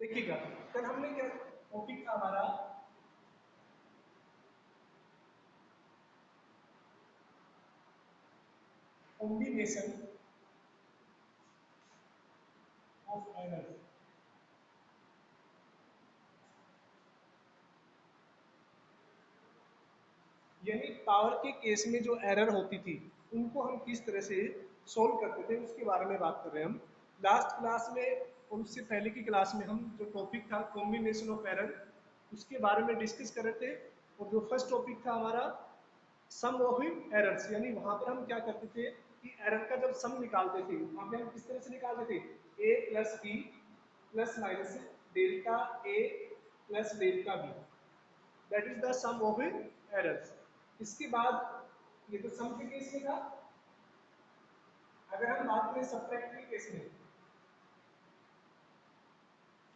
देखिएगा, कल हमने क्या टॉपिक था हमारा, कॉम्बिनेशन ऑफ एरर्स। यानी पावर के केस में जो एरर होती थी उनको हम किस तरह से सोल्व करते थे उसके बारे में बात कर रहे हैं हम। लास्ट क्लास में और उससे पहले की क्लास में हम जो टॉपिक था कॉम्बिनेशन ऑफ एरर उसके बारे में डिस्कस कर रहे थे। और जो फर्स्ट टॉपिक था हमारा सम ऑफ एरर्स, यानी वहां पर हम क्या करते थे कि एरर का जब सम निकालते थे वहां पे हम किस तरह से निकालते थे, A plus B plus minus delta A plus delta B, that is the sum of errors. इसके बाद ये तो सम के केस में था। अगर हम बात करें सब्ट्रैक्ट के केस में,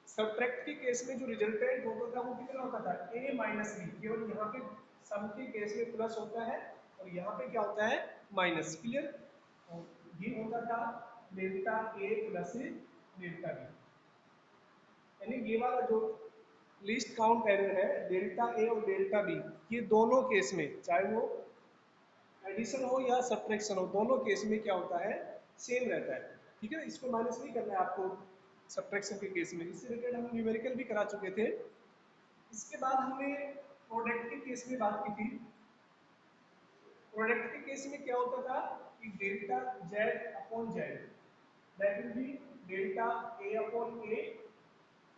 सब्ट्रैक्ट के केस में जो रिजल्टेंट होता था वो कितना होता था, a माइनस बी। केवल यहाँ पे सम के केस में प्लस होता है और यहाँ पे क्या होता है, माइनस। क्लियर। और ये होता था delta A plus delta B. यानी ये वाला जो लीस्ट काउंट एरर है डेल्टा ए और डेल्टा बी, ये दोनों केस में चाहे वो एडिशन हो या सब्ट्रैक्शन हो, दोनों केस में क्या होता है, सेम रहता है। ठीक है, इसको माइनस नहीं करना है आपको सब्ट्रैक्शन के केस में। इससे रिलेटेड हम न्यूमेरिकल भी करा चुके थे। इसके बाद हमने प्रोडक्ट के केस में बात की थी। प्रोडक्ट के केस में क्या होता था कि delta Z upon Z, that will be delta A upon A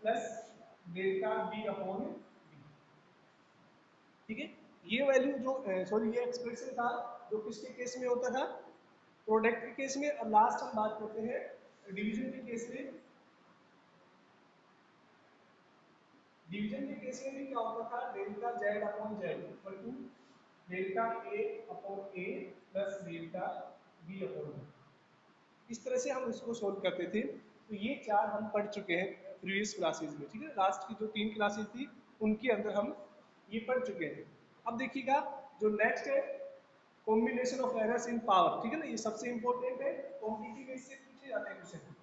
plus delta B upon B. ठीक है, ये वैल्यू जो सॉरी ये एक्सप्रेशन था जो किसके केस में होता था, प्रोडक्ट के केस में। अब लास्ट हम बात करते हैं डिवीजन के केस में। डिवीजन के केस में भी क्या होता था, delta Z upon Z equal to delta A upon A plus delta B upon B. इस तरह से हम इसको सोल्व करते थे। तो ये चार हम पढ़ चुके हैं प्रीवियस क्लासेस में। ठीक है, लास्ट की जो 3 क्लासेस थी उनके अंदर हम ये पढ़ चुके हैं। अब देखिएगा जो नेक्स्ट है combination of errors in power. ठीक है ना, ये सबसे इंपॉर्टेंट है, कॉम्पिटिटिव में इससे पूछे जाते हैं क्वेश्चन।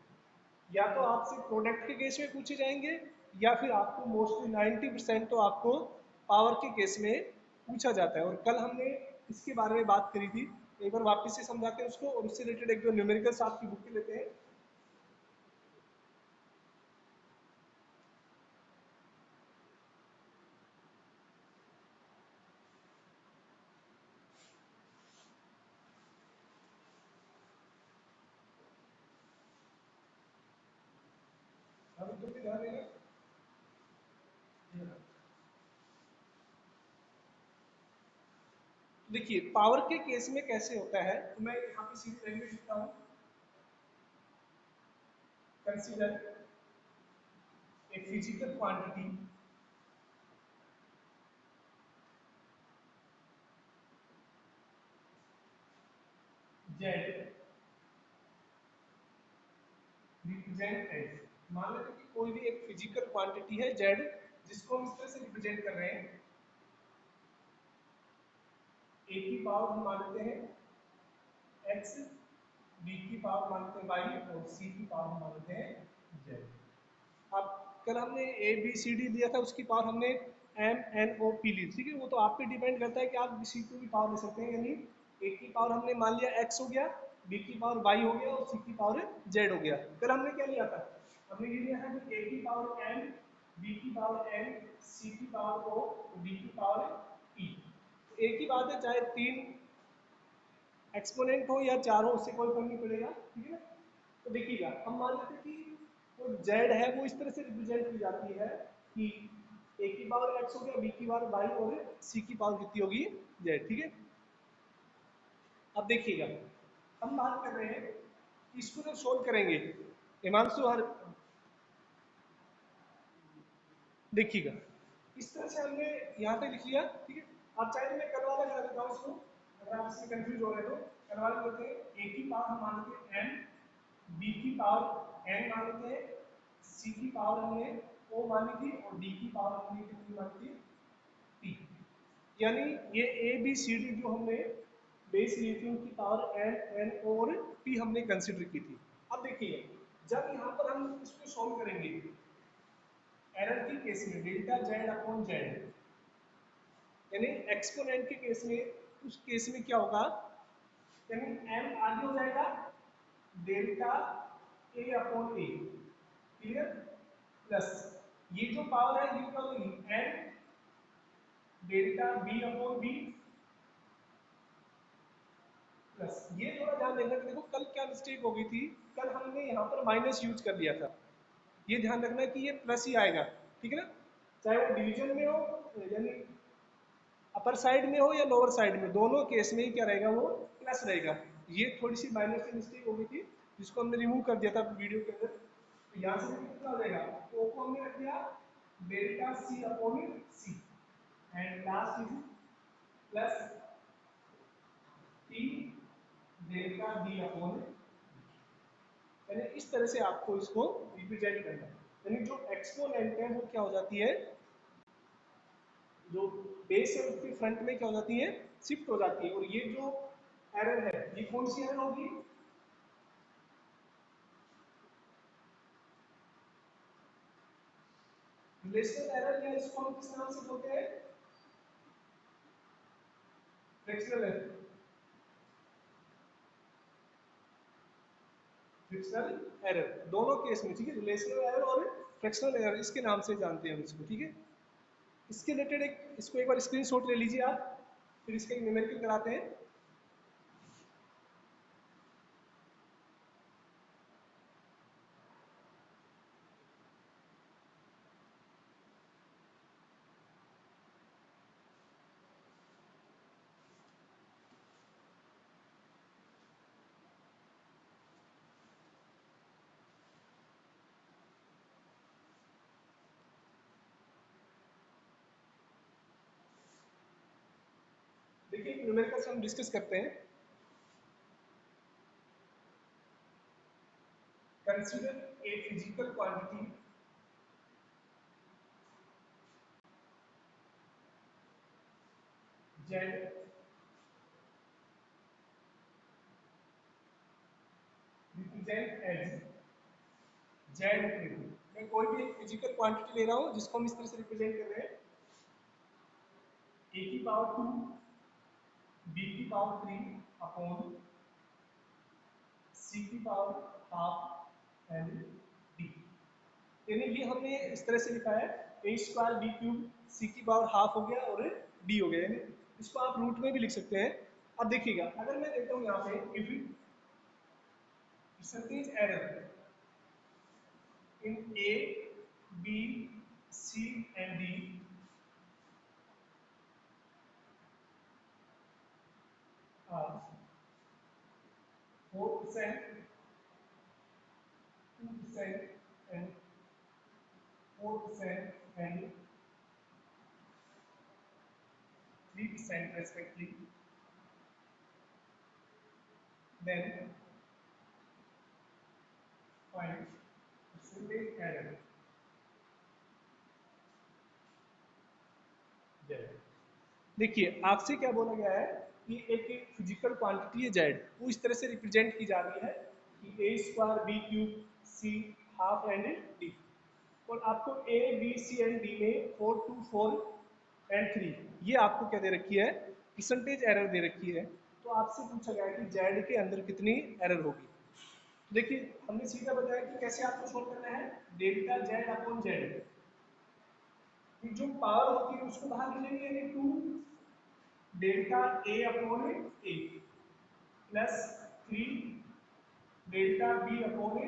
या तो आपसे प्रोडक्ट के केस में पूछे जाएंगे या फिर आपको मोस्टली 90% तो आपको पावर के केस में पूछा जाता है। और कल हमने इसके बारे में बात करी थी, एक बार वापस से समझाते हैं उसको और उससे रिलेटेड एक दो न्यूमेरिकल्स आपकी बुक लेते हैं। हम तुम भी ध्यान देना। देखिए पावर के केस में कैसे होता है, तो मैं यहाँ पे सीधी लैंग्वेज लिखता हूँ। Consider a physical quantity Z represent as. मान लेते हैं कि कोई भी एक फिजिकल क्वांटिटी है जेड, जिसको हम इस तरह से रिप्रेजेंट कर रहे हैं। ए की पावर हम मानते हैं एक्स, बी की पावर मानते हैं वाई और सी की पावर मानते हैं जेड। अब कल हमने ए बी सी डी दिया था, उसकी पावर हमने एम एन ओ पी ली। ठीक है, वो तो आप पे डिपेंड करता है कि आप किसी को भी पावर ले सकते हैं। यानी ए की पावर हमने मान लिया एक्स हो गया, बी की पावर वाई हो गया और सी की पावर जेड हो गया। कल हमने क्या लिया था, हमने ये लिया था कि ए की पावर एम, बी की पावर एन, सी की पावर ओ, डी की पावर पी। एक ही बात है, चाहे 3 एक्सपोनेंट हो या 4 हो, उससे कोई फर्क नहीं पड़ेगा। ठीक है ना। तो देखिएगा हम मान लेते हैं कि जो जेड है वो इस तरह से रिप्रेजेंट की जाती है कि ए की पावर एक्स हो गया, बी की पावर वाई और सी की पावर कितनी होगी, जेड। ठीक है, अब देखिएगा हम बात कर रहे हैं कि इसको जब सोल्व करेंगे, हिमांशु हर देखिएगा इस तरह से हमने यहाँ पे लिख लिया। ठीक है, आप चाहे तो मैं कल वाला करा देता हूँ इसको, अगर आप इसमें कंफ्यूज हो रहे हो। कल वाले बोलते हैं ए की पावर हम मान लेते हैं एन, बी की पावर एन मान लेते हैं, सी की पावर हमने ओ मान ली थी और डी की पावर हमने कितनी मान ली थी, पी। यानी ये ए बी सी डी जो हमने बेस ली थी उनकी पावर एन एन और पी हमने कंसिडर की थी। अब देखिए जब यहाँ पर हम इसको सॉल्व करेंगे एरर के केस में डेल्टा जेड अपॉन जेड, यानी एक्सपोनेंट के केस में, उस केस में क्या होगा, यानी m आगे हो जाएगा delta a upon A, clear, plus ये जो पावर है ये क्या होगी n delta b upon B, plus ये थोड़ा ध्यान देना कि देखो कल क्या मिस्टेक हो गई थी, कल हमने यहाँ पर माइनस यूज कर लिया था, ये ध्यान रखना कि ये प्लस ही आएगा, ठीक है ना, चाहे वो डिवीजन में हो, यानी अपर साइड में हो या लोअर साइड में, दोनों केस में ही क्या रहेगा, वो प्लस रहेगा। ये थोड़ी सी माइनर सी मिस्टेक हो गई थी जिसको हमने रिमूव कर दिया था वीडियो के अंदर, तो यहाँ से भी कितना हो जाएगा, तो को हमने रख दिया delta C upon C, and last is plus T delta B upon, यानी इस तरह से आपको इसको रिप्रेजेंट करना है, यानी जो एक्सपोनेंट है वो क्या हो जाती है, जो बेस है उसके फ्रंट में क्या हो जाती है, शिफ्ट हो जाती है, और ये जो एरर है ये कौन सी एरर होगी, रिलेशनल एरर, या इसको हम किस नाम से बोलते हैं, फ्रैक्शनल एरर, फ्रैक्शनल एरर दोनों केस में, ठीक है, रिलेशनल एरर और फ्रैक्शनल एरर इसके नाम से जानते हैं हम इसको, ठीक है। इसके रिलेटेड एक इसको एक बार स्क्रीनशॉट ले लीजिए आप, फिर इसका एक न्यूमेरिकल कराते हैं। देखिए न्यूमेरिकल्स हम डिस्कस करते हैं। Consider a physical quantity Z represent as Z cube, मैं कोई भी एक फिजिकल क्वांटिटी ले रहा हूँ जिसको हम इस तरह से रिप्रेजेंट कर रहे हैं, ए की पावर 2 बी की पावर 3 अपॉन सी की पावर हाफ एंड डी, यानी ये हमने इस तरह से लिखा है ए स्क्वायर बी क्यूब, सी की पावर हाफ हो गया और डी हो गया, यानी इसको आप रूट में भी लिख सकते हैं। अब देखिएगा अगर मैं देता हूँ यहाँ पे if percentage error in A B C and D are 4%, 2% and 4% and 3% respectively, then find percentage error z। देखिए आपसे क्या बोला गया है कि एक फिजिकल क्वांटिटी है जेड, वो इस तरह से रिप्रेजेंट की जा रही है कि A square B cube C half and D, और आपको A B C and D में 4 2 4 एंड 3 ये आपको क्या दे रखी है, परसेंटेज एरर दे रखी है। तो आपसे पूछा गया है कि जेड के अंदर कितनी एरर होगी। देखिए हमने सीधा बताया कि कैसे आपको सोल्व करना है, डेल्टा जेड अपॉन जेड, जो पावर होती है उसको बाहर निकलेंगे, यानी 2 delta A upon A plus 3 delta B upon ए,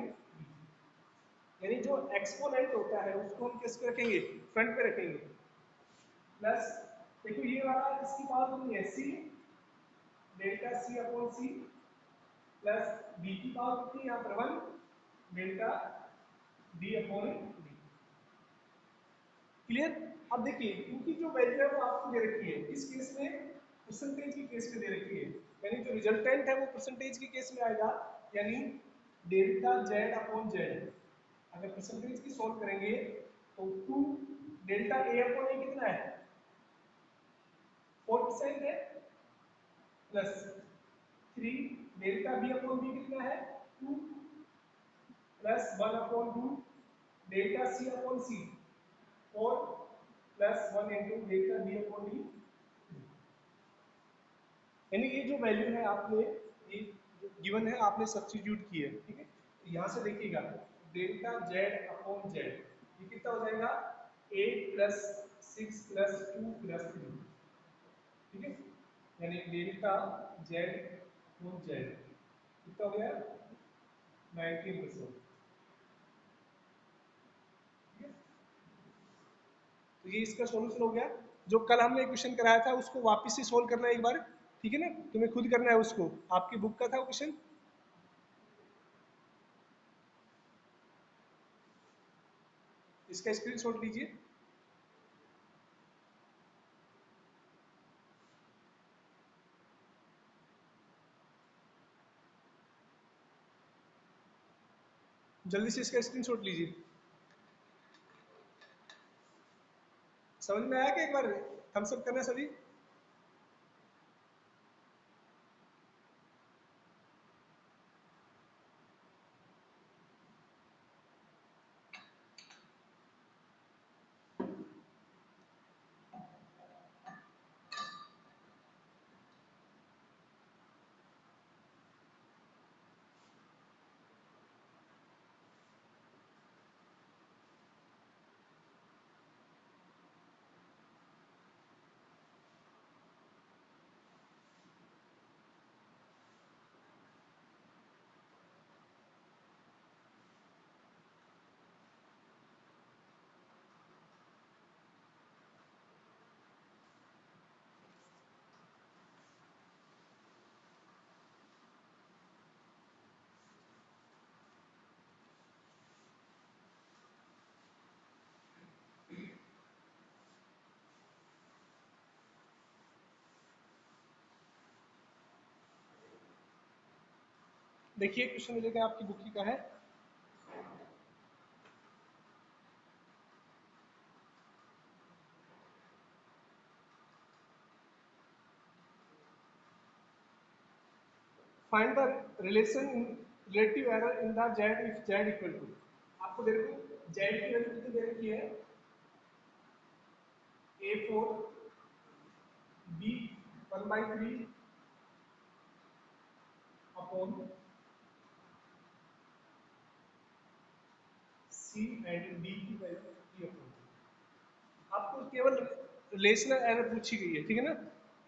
यानी जो एक्सपोनेंट होता है उसको हम किस पे रखेंगे, फ्रंट पे रखेंगे, प्लस देखो ये वाला इसकी पावर कितनी है, सी डेल्टा सी अपॉन सी, प्लस बी की पावर कितनी है यहाँ पर 1 delta D upon D, clear. अब देखिए इनकी जो वैल्यू है वो आपको दे रखी है, इस केस में परसेंटेज की केस में दे रखी है, यानी जो रिजल्टेंट है वो परसेंटेज के केस में आएगा, यानी डेल्टा जेड अपॉन जेड, अगर परसेंटेज की सॉल्व करेंगे तो 2 डेल्टा ए अपॉन ए कितना है 4% है, plus 3 delta B upon B कितना है 2, plus 1 upon 2 delta C upon C, 4 plus 1 into delta D upon D, यानी ये जो वैल्यू है आपने ये जो गिवन है आपने सब्स्टिट्यूट की है, ठीक है। तो यहाँ से देखिएगा डेल्टा जेड अपॉन जेड ये कितना हो जाएगा 8 प्लस 6 प्लस 2 प्लस 3, ठीक है। यानी डेल्टा जेड अपॉन जेड कितना हो गया 19%, ठीक है। तो ये इसका सॉल्यूशन हो गया। जो कल हमने क्वेश्चन कराया था उसको वापस से सोल्व करना है एक बार, ठीक है ना, तुम्हें खुद करना है उसको, आपकी बुक का था वो क्वेश्चन। इसका स्क्रीनशॉट लीजिए। जल्दी से इसका स्क्रीनशॉट लीजिए। समझ में आया क्या? एक बार थम्स अप करना सभी। देखिए क्वेश्चन मिलेगा आपकी बुक का है, find the relation in relative error in the Z if Z equal to. आपको देखो जेड की वैल्यू कितनी दे रखी है A4 B 1/3 upon C and D की वैल्यू 3 अपॉन, आपको केवल रिलेशनल एरर पूछी गई है, ठीक है ना।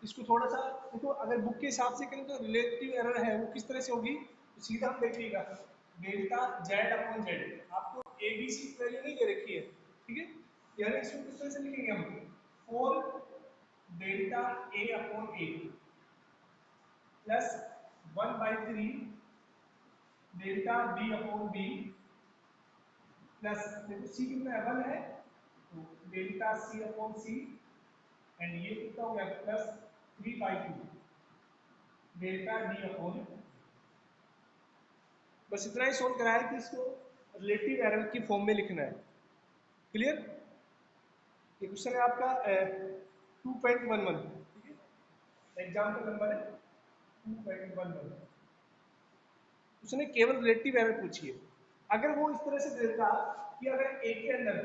इसको थोड़ा सा देखो, अगर बुक के हिसाब से करें तो रिलेटिव एरर है वो किस तरह से होगी, तो सीधा हम देखिएगा डेल्टा जेड अपॉन जेड, आपको ए बी सी की वैल्यू नहीं दे रखी है, ठीक है। यानी इसको किस तरह से लिखेंगे हम 4 delta A upon A plus 1/3 delta B upon B plus देखो सी कितना है 1 है, तो delta C upon C and ये कितना हो गया प्लस 3/2 डेल्टा डी अपॉन, बस इतना ही सोल्व कराया कि इसको रिलेटिव एरर की फॉर्म में लिखना है। क्लियर? ये क्वेश्चन है आपका 2.11, ठीक है, एग्जाम्पल नंबर है 2.11। उसने केवल रिलेटिव एरर पूछी है। अगर वो इस तरह से देता कि अगर ए के अंदर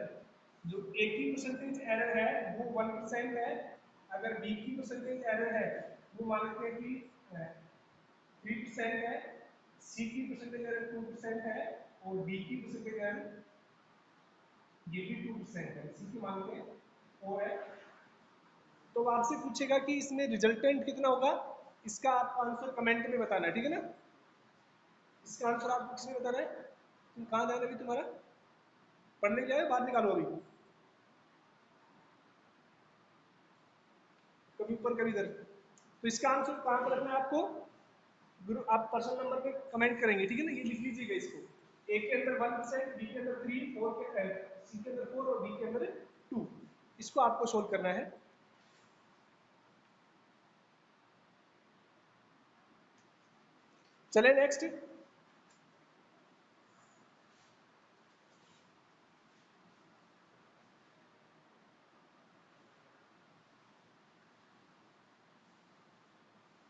जो ए की परसेंटेज एरर है वो 1% है, अगर बी की परसेंटेज एरर है वो मान लेते हैं कि 3% है, सी की परसेंटेज एरर 2% है और डी की परसेंटेज एरर ये भी 2% है, सी की मान लेते हैं 4 है। तो आपसे पूछेगा कि इसमें रिजल्टेंट कितना होगा, इसका आपको आंसर कमेंट में बताना है, ठीक है ना। इसका आंसर आपको किसने बताना है, तुम कहाँ जाना अभी तुम्हारा, पढ़ने जाए बाद निकालो अभी, कभी ऊपर कभी इधर। तो इसका आंसर कहाँ पर रखना है आपको, गुरु आप पर्सनल नंबर पे कमेंट करेंगे, ठीक है ना, ये लिख लीजिएगा इसको, ए के अंदर 1%, बी के अंदर 3, 4 के सी के अंदर 4 और डी के अंदर 2, इसको आपको सोल्व करना है। चले नेक्स्ट।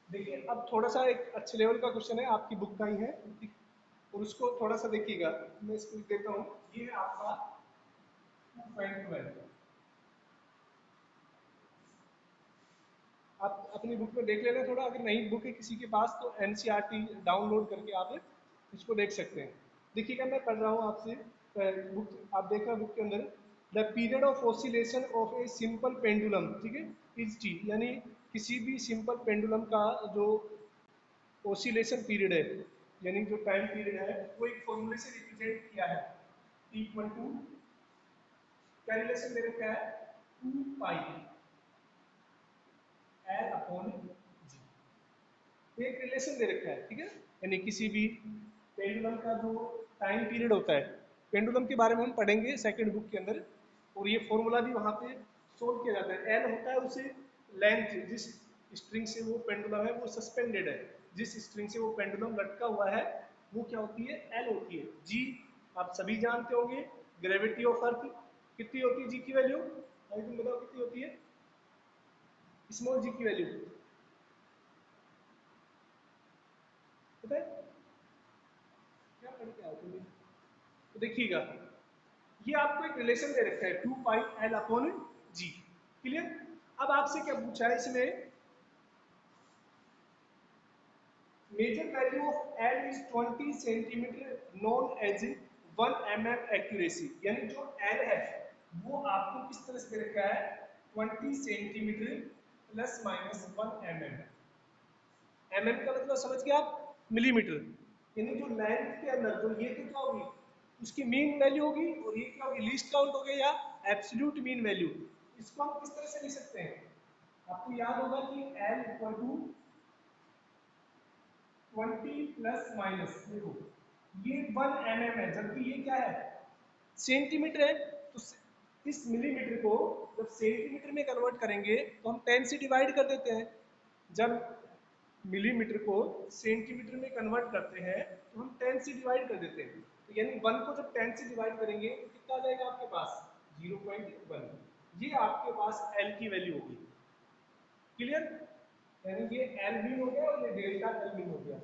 देखिए अब थोड़ा सा एक अच्छे लेवल का क्वेश्चन है, आपकी बुक का ही है और उसको थोड़ा सा देखिएगा, मैं इसको देता हूँ। ये है आपका 2.12, आप अपनी बुक में देख लेना थोड़ा, अगर नहीं बुक है किसी के पास तो एनसीईआरटी डाउनलोड करके आप इसको देख सकते हैं। देखिएगा मैं पढ़ रहा हूँ आपसे बुक, आप देख रहे हो बुक के अंदर, the period of oscillation of a simple pendulum, ठीक है, इज टी, यानी किसी भी सिंपल पेंडुलम का जो ऑसिलेशन पीरियड है, यानी जो टाइम पीरियड है, वो एक फॉर्मूले से रिप्रेजेंट किया है, इक्वल टू, क्या रिलेशन दे रखा है, 2 पाई एल अपॉन जी, एक रिलेशन दे रखा है, ठीक है। यानी किसी भी पेंडुलम का जो टाइम पीरियड होता है, पेंडुलम के बारे में हम पढ़ेंगे सेकंड बुक के अंदर, और ये फॉर्मूला भी वहां पे सोल्व किया जाता है। एल होता है उसे लेंथ, जिस स्ट्रिंग से वो पेंडुलम है वो सस्पेंडेड है, जिस स्ट्रिंग से वो पेंडुलम लटका हुआ है वो क्या होती है, एल होती है। जी आप सभी जानते होंगे, ग्रेविटी ऑफ अर्थ कितनी होती है, जी की वैल्यू अभी तुम बताओ कितनी होती है, स्मॉल जी की वैल्यू पता है, क्या पढ़ के आए तुम, तो देखिएगा ये आपको एक रिलेशन दे रखा है 2 pi L upon G, clear. अब आपसे क्या पूछा है इसमें, measured value of L is 20 centimetre known as 1 mm accuracy, यानी जो एल है वो आपको किस तरह से दे रखा है, 20 centimetre plus minus 1 mm, mm का मतलब समझ गए आप, मिलीमीटर, यानी जो लेंथ के अंदर जो ये तो क्या होगी, उसकी मीन वैल्यू होगी, और ये क्या होगी, लीस्ट काउंट हो गया या एब्सोल्यूट मीन वैल्यू। इसको हम किस तरह से लिख सकते हैं, आपको याद होगा कि L equal to 20 plus minus, देखो ये 1 mm है, जबकि ये क्या है, सेंटीमीटर है, तो इस मिलीमीटर को जब सेंटीमीटर में कन्वर्ट करेंगे तो हम 10 से डिवाइड कर देते हैं। जब मिलीमीटर को सेंटीमीटर में कन्वर्ट करते हैं तो हम 10 से डिवाइड कर देते हैं, तो यानी 1 को जब 10 से डिवाइड करेंगे तो कितना आ जाएगा आपके पास, 0.1, ये आपके पास L की वैल्यू होगी, क्लियर। यानी ये L भी हो गया और ये डेल्टा L भी हो गया।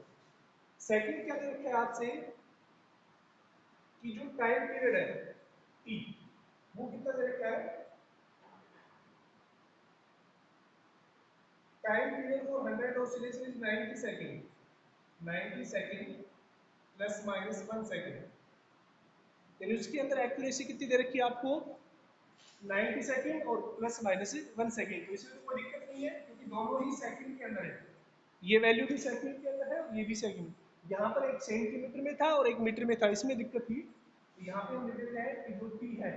सेकंड क्या दे रखा है आपसे, कि जो टाइम पीरियड है T, वो कितना दे रखा है, time period for 100 oscillation is 90 second, 90 second plus minus 1 second, यानी उसके अंदर एक्यूरेसी कितनी दे रखी है आपको, 90 सेकंड और प्लस माइनस 1 सेकंड, तो इसमें तो कोई दिक्कत नहीं है क्योंकि दोनों ही सेकंड के अंदर है, ये वैल्यू भी सेकंड के अंदर है और ये भी सेकंड, यहाँ पर एक सेंटीमीटर में था और एक मीटर में था, इसमें दिक्कत थी, तो यहाँ पे हम लिख देते हैं कि जो टी है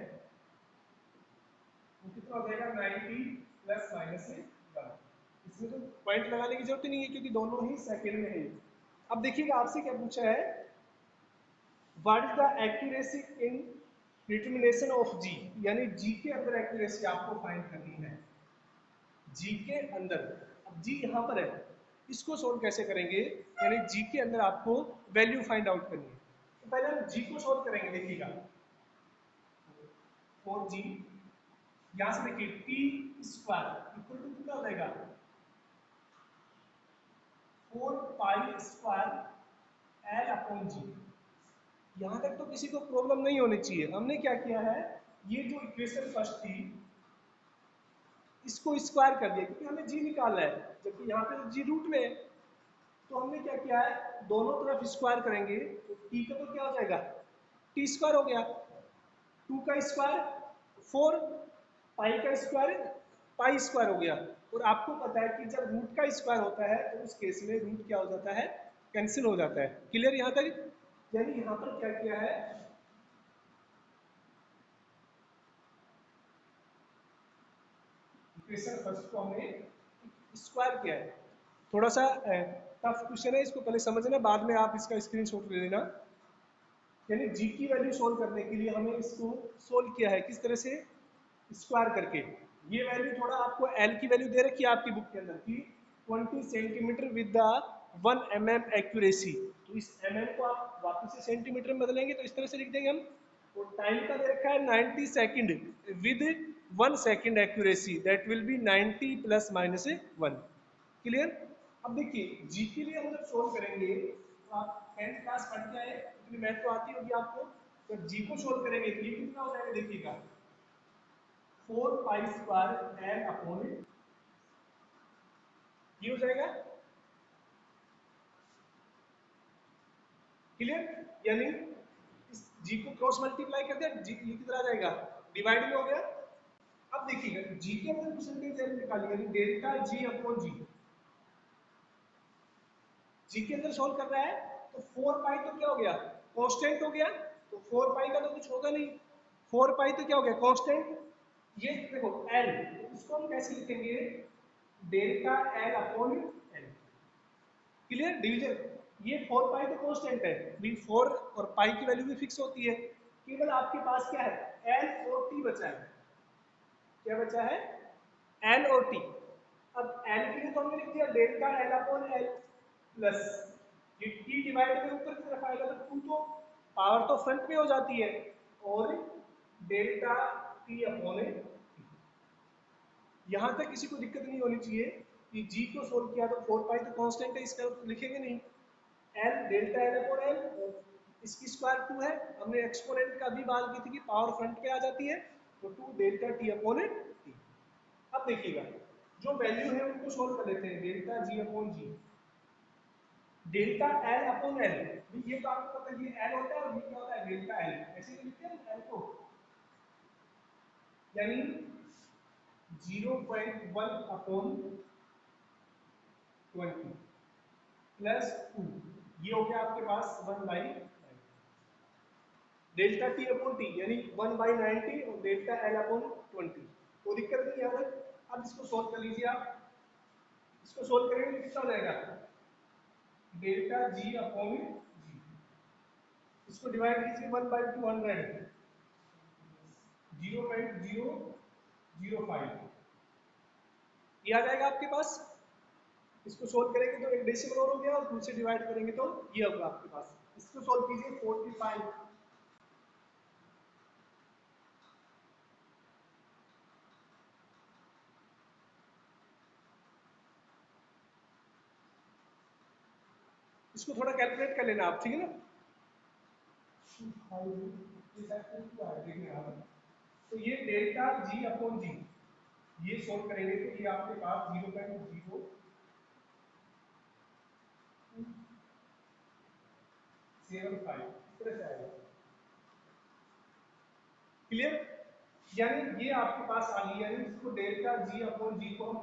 वो कितना हो जाएगा, 90 प्लस माइनस 1, इसमें तो पॉइंट लगाने की जरूरत ही नहीं है क्योंकि दोनों ही सेकंड में है। अब देखिएगा आपसे क्या पूछा है, what is the accuracy in determination of G, यानी जी के अंदर एक्यूरेसी आपको फाइंड करनी है, जी के अंदर, अब जी यहाँ पर है, इसको सोल्व कैसे करेंगे, यानी जी के अंदर आपको वैल्यू फाइंड आउट करनी है, तो पहले हम जी को सोल्व करेंगे, देखिएगा फॉर जी, यहाँ से देखिए टी स्क्वायर इक्वल टू कितना हो जाएगा, 4 पाई स्क्वायर एल अपॉन जी, यहाँ तक तो किसी को प्रॉब्लम नहीं होनी चाहिए। हमने क्या किया है, ये जो इक्वेशन फर्स्ट थी इसको स्क्वायर कर दिया क्योंकि हमें जी निकालना है, जबकि यहाँ पे जी रूट में है, तो हमने क्या किया है, दोनों तरफ स्क्वायर करेंगे तो टी का तो क्या हो जाएगा, टी स्क्वायर हो गया, 2 का स्क्वायर 4, पाई का स्क्वायर पाई स्क्वायर हो गया, और आपको पता है कि जब रूट का स्क्वायर होता है तो उस केस में रूट क्या हो जाता है, कैंसिल हो जाता है, क्लियर यहाँ तक। यानी यहाँ पर क्या किया है, इक्वेशन फर्स्ट को हमने स्क्वायर किया है, थोड़ा सा टफ क्वेश्चन है, इसको पहले समझना, बाद में आप इसका स्क्रीनशॉट ले लेना। यानी जी की वैल्यू सोल्व करने के लिए हमें इसको सोल्व किया है किस तरह से, स्क्वायर करके। ये वैल्यू थोड़ा आपको एल की वैल्यू दे रखी है आपकी बुक के अंदर की 20 centimetre with the 1 mm accuracy, तो इस mm को आप वापस से सेंटीमीटर में बदलेंगे तो इस तरह से लिख देंगे हम, और टाइम का दे रखा है 90 second with 1 second accuracy, that will B 90 plus minus 1, clear. अब देखिए जी के लिए हम जब सोल्व करेंगे तो आप 10th क्लास पढ़ के आए, इतनी मैथ तो आती होगी आपको, जब जी को सोल्व करेंगे तो ये कितना हो जाएगा, देखिएगा 4 पाई स्क्वायर एल अपॉन ये हो जाएगा क्लियर, यानी इस जी को क्रॉस मल्टीप्लाई कर दिया, जी ये किधर आ जाएगा, डिवाइड में हो गया। अब देखिएगा जी के अंदर परसेंटेज वैल्यू निकालिए, यानी डेल्टा जी अपॉन जी, जी के अंदर सोल्व कर रहा है तो 4 पाई तो क्या हो गया, कांस्टेंट हो गया, तो 4 पाई का तो कुछ होगा नहीं, 4 पाई तो क्या हो गया कांस्टेंट। ये देखो एल, इसको हम कैसे लिखेंगे, delta L upon L, clear division. ये 4 पाई तो कांस्टेंट है, भी 4 और पाई की वैल्यू भी फिक्स होती है, केवल आपके पास क्या है एल और टी बचा है, क्या बचा है एल और टी। अब एल के लिए तो हमने लिख दिया delta L upon L plus, ये टी डिवाइड में ऊपर की तरफ आएगा तो 2 तो पावर तो फ्रंट में हो जाती है, और डेल्टा टी अपॉन टी। यहां तक किसी को दिक्कत नहीं होनी चाहिए कि जी को सोल्व किया तो 4 पाई तो कांस्टेंट है, इसका तो लिखेंगे नहीं, L delta L upon L, इसकी स्क्वायर 2 है, हमने एक्सपोनेंट का भी बात की थी कि पावर फ्रंट पे आ जाती है, तो 2 डेल्टा टी अपॉन टी। अब देखिएगा जो वैल्यू है उनको सोल्व कर लेते हैं, डेल्टा जी अपॉन जी, डेल्टा एल अपॉन एल, ये तो आपको पता है ये एल होता है और ये क्या होता है डेल्टा एल, ऐसे ही लिखते हैं एल को, यानी 0.1 अपॉन 20 प्लस 2, ये हो गया आपके पास 1 by delta T upon T, यानी 1 बाई 90 और डेल्टा एल अपॉन 20, कोई दिक्कत नहीं है। अब इसको सोल्व कर लीजिए आप, इसको सोल्व करेंगे तो कितना हो जाएगा डेल्टा जी अपॉन जी, इसको डिवाइड कीजिए 1 बाई 200, 0.005, ये आ जाएगा आपके पास। इसको सोल्व करेंगे तो एक डेसिमल और हो गया, और 2 से डिवाइड करेंगे तो ये होगा आपके पास। इसको सोल्व कीजिए 45, इसको थोड़ा कैलकुलेट कर लेना आप, ठीक है ना। तो ये डेल्टा जी अपॉन जी, ये सोल्व करेंगे तो ये आपके पास 0.075 इस तरह से आएगा, क्लियर। यानी ये आपके पास आ गई, यानी इसको डेल्टा जी अपॉन जी को हम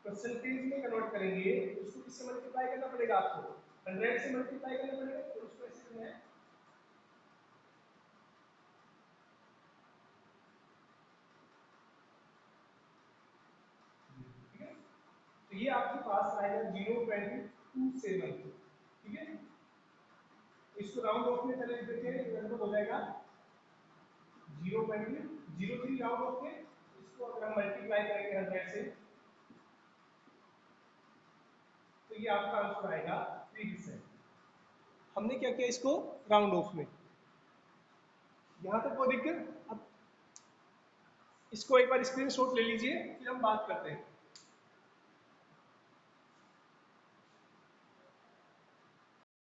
परसेंटेज में कन्वर्ट करेंगे, उसको किससे मल्टीप्लाई करना पड़ेगा आपको, 100 से मल्टीप्लाई करना पड़ेगा, तो उसको ऐसे करना है, ठीक है। तो ये आपके पास आएगा 0.27, ठीक है। इसको राउंड ऑफ में पहले लिख देते हैं, तो लगभग हो जाएगा 0.03 राउंड ऑफ में, इसको अगर हम मल्टीप्लाई करेंगे 100 से तो ये आपका आंसर आएगा 3%। हमने क्या किया इसको राउंड ऑफ में, यहां तक कोई दिक्कत। अब इसको एक बार स्क्रीनशॉट ले लीजिए, फिर हम बात करते हैं।